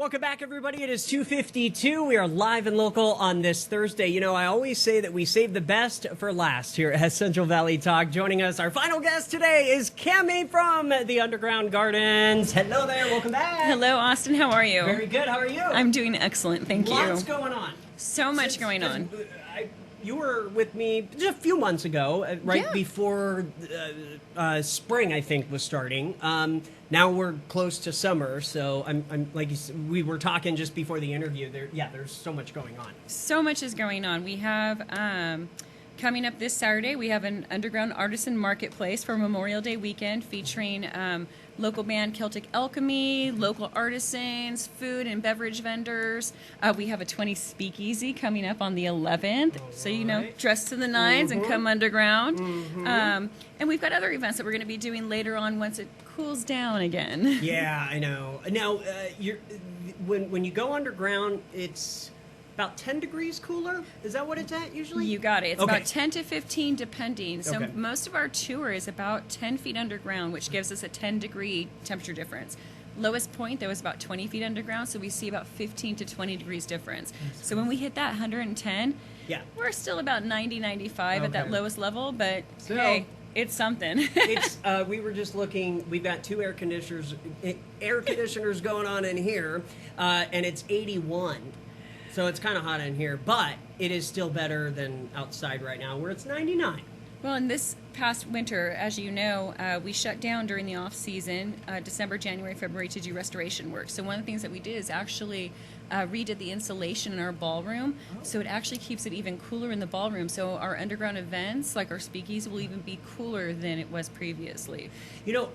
Welcome back, everybody. It is 2:52. We are live and local on this Thursday. You know, I always say that we save the best for last here at Central Valley Talk. Joining us, our final guest today is Cami from the Underground Gardens. Hello there. Welcome back. Hello, Austin. How are you? Very good. How are you? I'm doing excellent. Thank you. Lots going on. So much going on. You were with me just a few months ago, right before spring, I think, was starting. Now we're close to summer, so I'm like you said, we were talking just before the interview. There's so much going on. So much is going on. We have coming up this Saturday. We have an underground artisan marketplace for Memorial Day weekend, featuring local band Celtic Alchemy, local artisans, food and beverage vendors. We have a 20 speakeasy coming up on the 11th. So, you know, dress to the nines and come underground. And we've got other events that we're going to be doing later on once it cools down again. Yeah, I know. Now, when you go underground, it's about 10 degrees cooler? Is that what it's at usually? You got it. It's okay. About 10 to 15 depending. So okay. Most of our tour is about 10 feet underground, which gives us a 10-degree temperature difference. Lowest point, though, is about 20 feet underground, so we see about 15 to 20 degrees difference. So when we hit that 110, we're still about 90, 95 at that lowest level, but hey, it's something. It's we were just looking. We've got two air conditioners going on in here, and it's 81. So it's kind of hot in here, but it is still better than outside right now, where it's 99. Well, in this past winter, as you know, we shut down during the off-season, December, January, February, to do restoration work. So one of the things that we did is actually redid the insulation in our ballroom, so it actually keeps it even cooler in the ballroom. So our underground events, like our speakeasy, will even be cooler than it was previously. You know,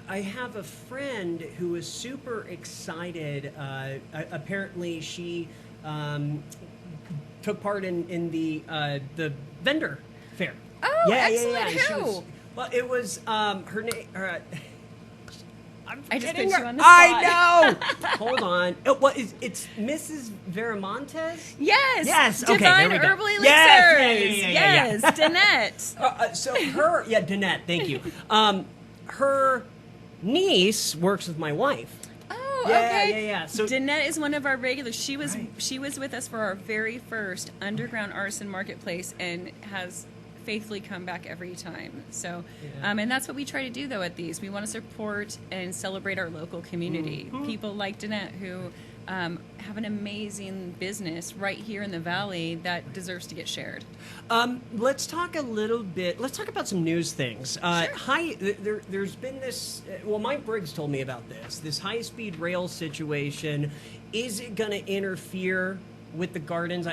I have a friend who is super excited. Apparently, she took part in the vendor fair. Oh, excellent! Who? It was her name. I just put you on the spot. I know. Hold on. It's Mrs. Veramontes? Yes. Yes. Divine okay. There we go. Herbal Elixirs. Yes. Danette. So her, Danette. Thank you. Her niece works with my wife. Oh, okay. Yeah. So Danette is one of our regulars. She was with us for our very first underground artisan marketplace and has faithfully come back every time. So, and that's what we try to do, though, at these. We want to support and celebrate our local community. People like Danette who have an amazing business right here in the Valley that deserves to get shared. Let's talk a little bit. Let's talk about some news things. Sure. There's been this. Well, Mike Briggs told me about this high-speed rail situation. Is it going to interfere with the gardens?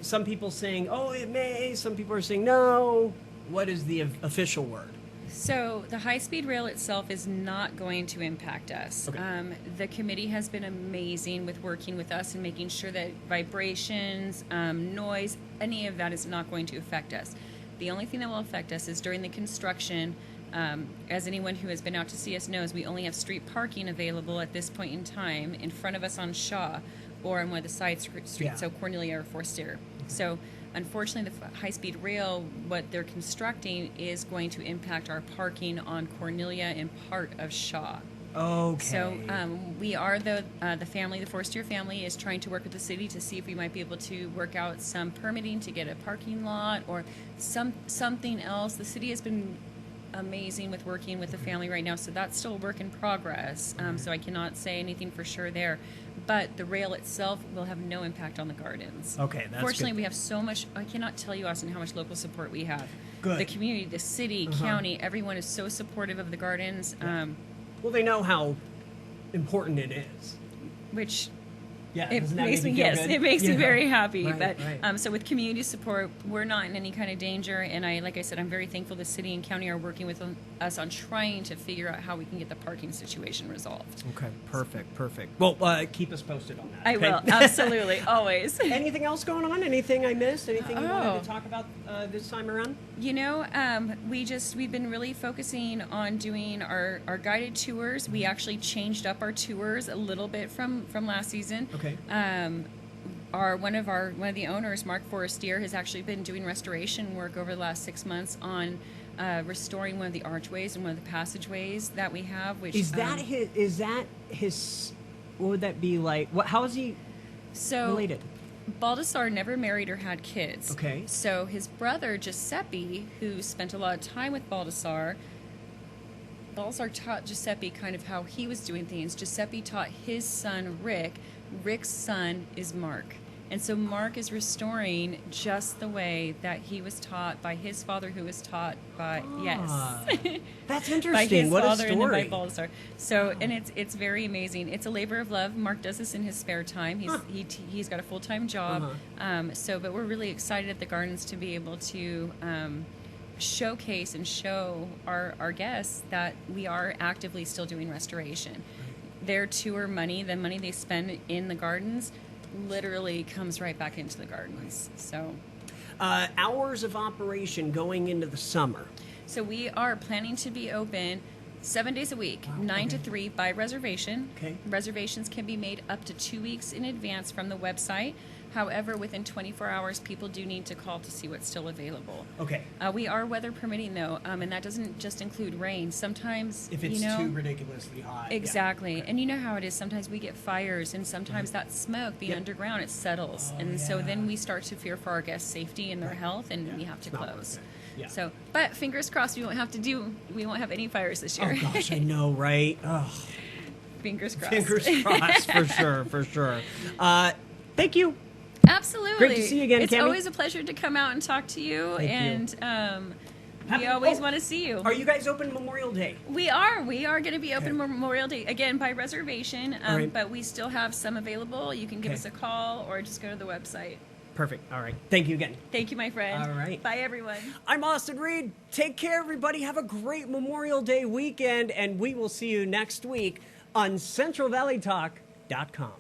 Some people saying, oh, it may. Some people are saying no. What is the official word? So the high-speed rail itself is not going to impact us. Okay. The committee has been amazing with working with us and making sure that vibrations, noise, any of that is not going to affect us. The only thing that will affect us is during the construction. As anyone who has been out to see us knows, we only have street parking available at this point in time in front of us on Shaw or on one of the side streets, so Cornelia or Forestiere. So unfortunately, the high-speed rail, what they're constructing is going to impact our parking on Cornelia and part of Shaw. Okay. So we are the family, the Forestiere family, is trying to work with the city to see if we might be able to work out some permitting to get a parking lot or something else. The city has been amazing with working with the family right now, so that's still a work in progress. So I cannot say anything for sure there. But the rail itself will have no impact on the gardens. Okay, that's Fortunately, good. we have so much. I cannot tell you, Austin, how much local support we have. Good. The community, the city, county, everyone is so supportive of the gardens. Well, they know how important it is. Which It makes me good? me very happy. Right, but so with community support, we're not in any kind of danger. And like I said, I'm very thankful the city and county are working with us on trying to figure out how we can get the parking situation resolved. Okay, perfect. Well, keep us posted on that. I will, absolutely, always. Anything else going on? Anything I missed? Anything you wanted to talk about this time around? You know, we've been really focusing on doing our guided tours. We actually changed up our tours a little bit from last season. Okay. One of the owners, Mark Forestiere, has actually been doing restoration work over the last 6 months on restoring one of the archways and one of the passageways that we have. Which is that his what would that be like? How is he related? Baldassar never married or had kids. Okay. So his brother Giuseppe, who spent a lot of time with Baldassar taught Giuseppe kind of how he was doing things. Giuseppe taught his son Rick. Rick's son is Mark. And so Mark is restoring just the way that he was taught by his father, who was taught by that's interesting. by his what father a story. and then by Baldassar. So and it's very amazing. It's a labor of love. Mark does this in his spare time. He's got a full-time job. But we're really excited at the Gardens to be able to showcase and show our guests that we are actively still doing restoration. Their tour money, the money they spend in the gardens, literally comes right back into the gardens. So hours of operation going into the summer. So we are planning to be open 7 days a week, 9 to 3 by reservation. Okay. Reservations can be made up to 2 weeks in advance from the website. However, within 24 hours, people do need to call to see what's still available. Okay. We are weather permitting, though, and that doesn't just include rain. Sometimes, if it's too ridiculously hot. Exactly. Yeah. And you know how it is. Sometimes we get fires, and sometimes that smoke, the underground, it settles. So then we start to fear for our guests' safety and their health, and we have to close. Yeah. So, but fingers crossed, we won't have any fires this year. Oh gosh, I know, right? Oh. Fingers crossed. Fingers crossed, for sure. Thank you. Absolutely. Great to see you again, It's Cami. always a pleasure to come out and talk to you. Thank you. We always want to see you. Are you guys open Memorial Day? We are. We are going to be open Memorial Day, again, by reservation, right. but we still have some available. You can give us a call or just go to the website. Perfect. All right. Thank you again. Thank you, my friend. All right. Bye, everyone. I'm Austin Reed. Take care, everybody. Have a great Memorial Day weekend, and we will see you next week on CentralValleyTalk.com.